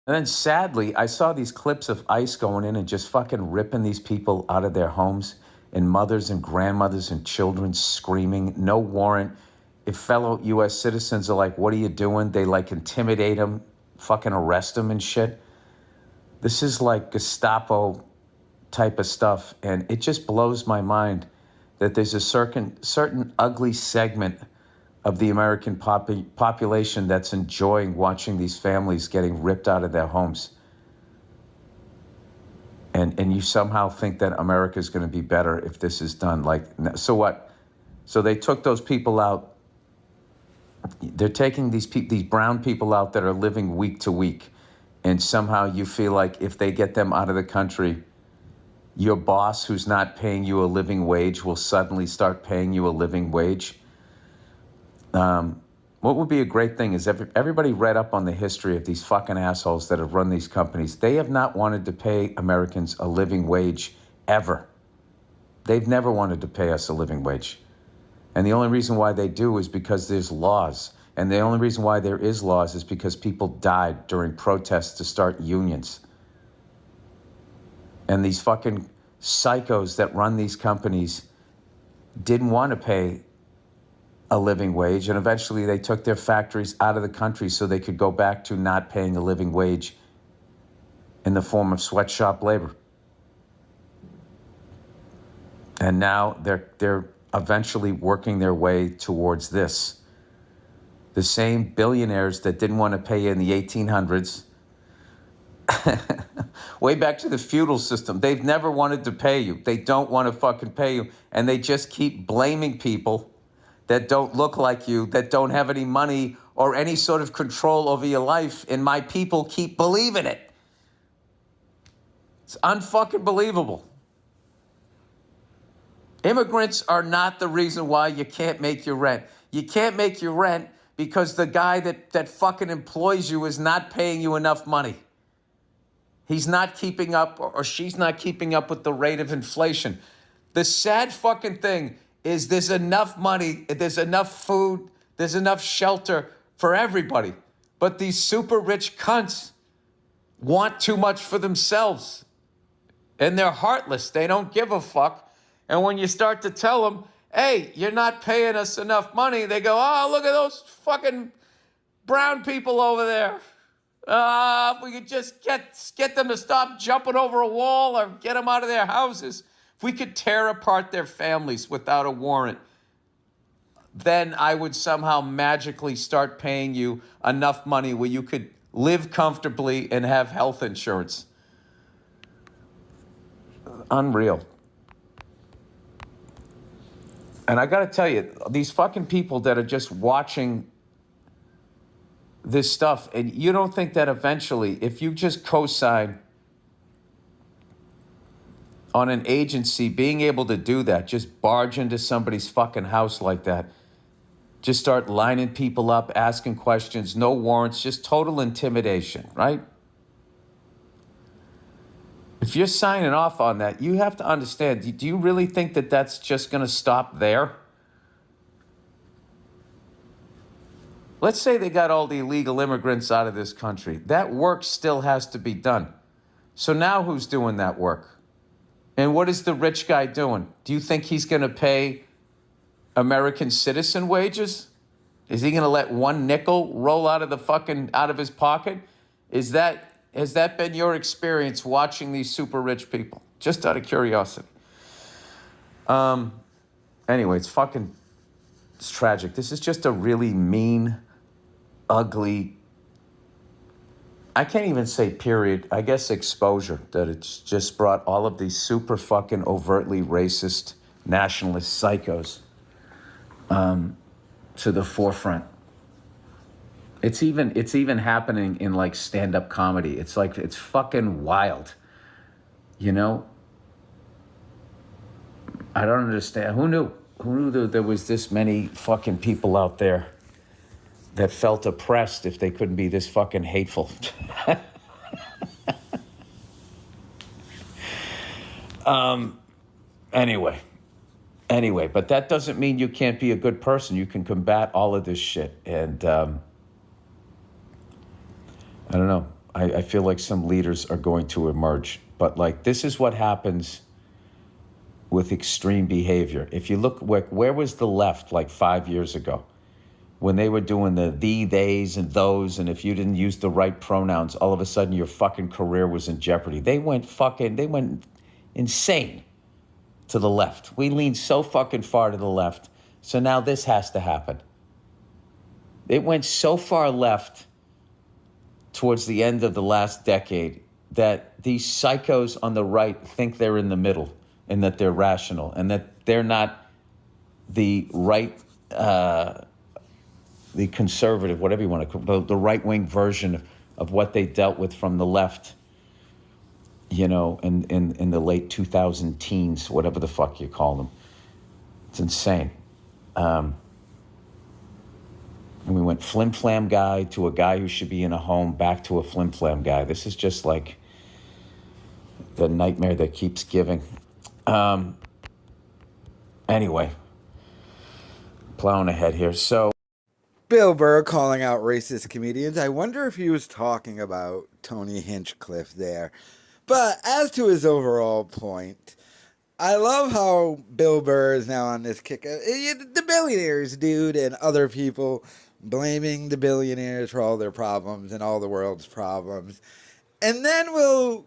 And then sadly, I saw these clips of ICE going in and just fucking ripping these people out of their homes, and mothers and grandmothers and children screaming, no warrant. If fellow U.S. citizens are like, what are you doing? They like intimidate them, fucking arrest them and shit. This is like Gestapo type of stuff. And it just blows my mind that there's a certain ugly segment of the American population that's enjoying watching these families getting ripped out of their homes. And you somehow think that America is going to be better if this is done. Like, so what? So they took those people out. They're taking these brown people out that are living week to week. And somehow you feel like if they get them out of the country, your boss who's not paying you a living wage will suddenly start paying you a living wage. What would be a great thing is everybody read up on the history of these fucking assholes that have run these companies. They have not wanted to pay Americans a living wage ever. They've never wanted to pay us a living wage. And the only reason why they do is because there's laws. And the only reason why there is laws is because people died during protests to start unions. And these fucking psychos that run these companies didn't want to pay a living wage, and eventually they took their factories out of the country so they could go back to not paying a living wage in the form of sweatshop labor. And now they're eventually working their way towards this. The same billionaires that didn't want to pay in the 1800s, way back to the feudal system, they've never wanted to pay you. They don't want to fucking pay you, and they just keep blaming people that don't look like you, that don't have any money or any sort of control over your life, and my people keep believing it. It's unfucking believable. Immigrants are not the reason why you can't make your rent. You can't make your rent because the guy that fucking employs you is not paying you enough money. He's not keeping up, or she's not keeping up with the rate of inflation. The sad fucking thing is there's enough money, there's enough food, there's enough shelter for everybody. But these super rich cunts want too much for themselves. And they're heartless. They don't give a fuck. And when you start to tell them, hey, you're not paying us enough money, they go, oh, look at those fucking brown people over there. If we could just get them to stop jumping over a wall or get them out of their houses. If we could tear apart their families without a warrant, then I would somehow magically start paying you enough money where you could live comfortably and have health insurance. Unreal. And I got to tell you, these fucking people that are just watching this stuff, and you don't think that eventually, if you just co-sign on an agency being able to do that, just barge into somebody's fucking house like that, just start lining people up, asking questions, no warrants, just total intimidation, right? If you're signing off on that, you have to understand, do you really think that that's just going to stop there? Let's say they got all the illegal immigrants out of this country. That work still has to be done. So now who's doing that work? And what is the rich guy doing? Do you think he's going to pay American citizen wages? Is he going to let one nickel roll out of his pocket? Has that been your experience watching these super rich people? Just out of curiosity. Anyway, it's tragic. This is just a really mean, ugly, I can't even say period, I guess exposure, that it's just brought all of these super fucking overtly racist nationalist psychos to the forefront. It's even happening in like stand-up comedy. It's like, it's fucking wild, you know? I don't understand. Who knew that there was this many fucking people out there that felt oppressed if they couldn't be this fucking hateful? Anyway, but that doesn't mean you can't be a good person. You can combat all of this shit. And I don't know. I feel like some leaders are going to emerge. But like, this is what happens with extreme behavior. If you look, where was the left like 5 years ago? When they were doing the theys, and those, and if you didn't use the right pronouns, all of a sudden your fucking career was in jeopardy. They went insane to the left. We leaned so fucking far to the left. So now this has to happen. It went so far left towards the end of the last decade that these psychos on the right think they're in the middle and that they're rational and that they're not the right, the conservative, whatever you want to call it, the right-wing version of what they dealt with from the left, you know, in the late 2000 teens, whatever the fuck you call them. It's insane. And we went flim-flam guy to a guy who should be in a home, back to a flim-flam guy. This is just like the nightmare that keeps giving. Anyway, plowing ahead here. So, Bill Burr calling out racist comedians. I wonder if he was talking about Tony Hinchcliffe there. But as to his overall point, I love how Bill Burr is now on this kick. The billionaires, dude, and other people blaming the billionaires for all their problems and all the world's problems. And then we'll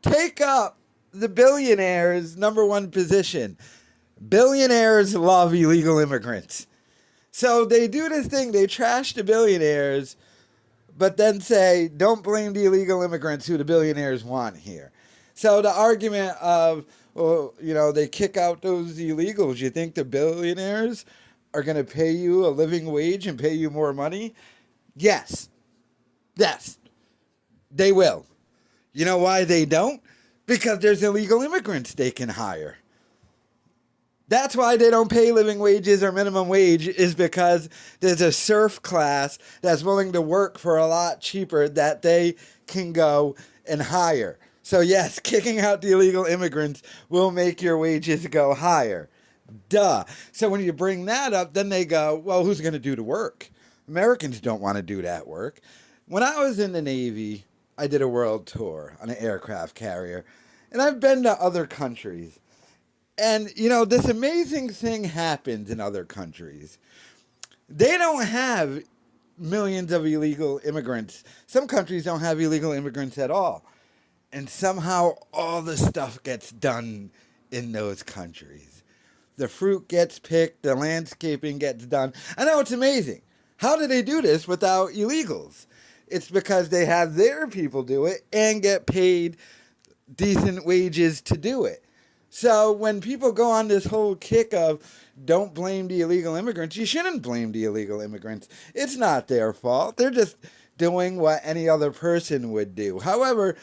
take up the billionaires' number one position. Billionaires love illegal immigrants. So they do this thing, they trash the billionaires, but then say, don't blame the illegal immigrants who the billionaires want here. So the argument of, well, you know, they kick out those illegals. You think the billionaires are going to pay you a living wage and pay you more money? Yes. Yes. They will. You know why they don't? Because there's illegal immigrants they can hire. That's why they don't pay living wages or minimum wage, is because there's a serf class that's willing to work for a lot cheaper that they can go and hire. So yes, kicking out the illegal immigrants will make your wages go higher. Duh. So when you bring that up, then they go, well, who's going to do the work? Americans don't want to do that work. When I was in the Navy, I did a world tour on an aircraft carrier, and I've been to other countries. And, you know, this amazing thing happens in other countries. They don't have millions of illegal immigrants. Some countries don't have illegal immigrants at all. And somehow all the stuff gets done in those countries. The fruit gets picked, the landscaping gets done. I know, it's amazing. How do they do this without illegals? It's because they have their people do it and get paid decent wages to do it. So when people go on this whole kick of don't blame the illegal immigrants, you shouldn't blame the illegal immigrants. It's not their fault. They're just doing what any other person would do. However,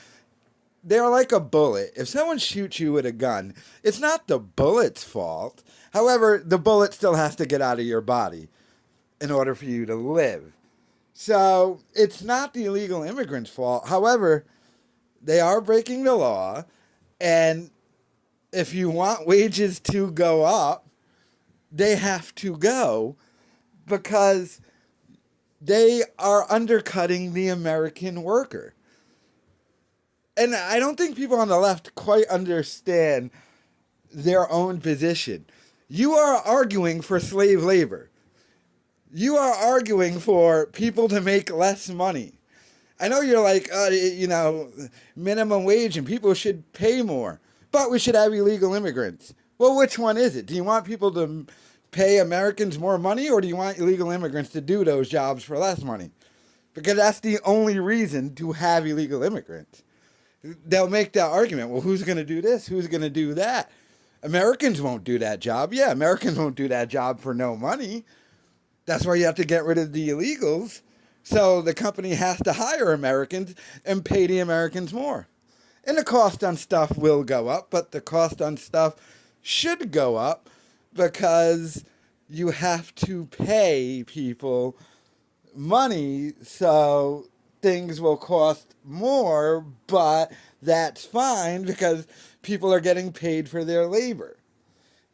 they're like a bullet. If someone shoots you with a gun, it's not the bullet's fault. However, the bullet still has to get out of your body in order for you to live. So it's not the illegal immigrants' fault. However, they are breaking the law, and if you want wages to go up, they have to go because they are undercutting the American worker. And I don't think people on the left quite understand their own position. You are arguing for slave labor. You are arguing for people to make less money. I know you're like, minimum wage and people should pay more, but we should have illegal immigrants. Well, which one is it? Do you want people to pay Americans more money, or do you want illegal immigrants to do those jobs for less money? Because that's the only reason to have illegal immigrants. They'll make that argument. Well, who's going to do this? Who's going to do that? Americans won't do that job. Yeah, Americans won't do that job for no money. That's why you have to get rid of the illegals. So the company has to hire Americans and pay the Americans more. And the cost on stuff will go up, but the cost on stuff should go up because you have to pay people money, so things will cost more, but that's fine because people are getting paid for their labor.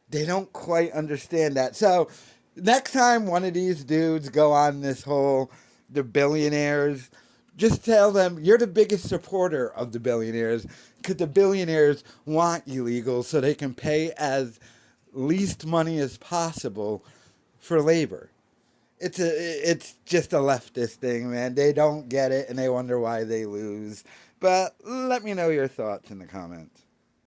They don't quite understand that. So next time one of these dudes go on this whole, the billionaires Just tell them you're the biggest supporter of the billionaires because the billionaires want illegals so they can pay as least money as possible for labor. It's just a leftist thing, man. They don't get it and they wonder why they lose. But let me know your thoughts in the comments.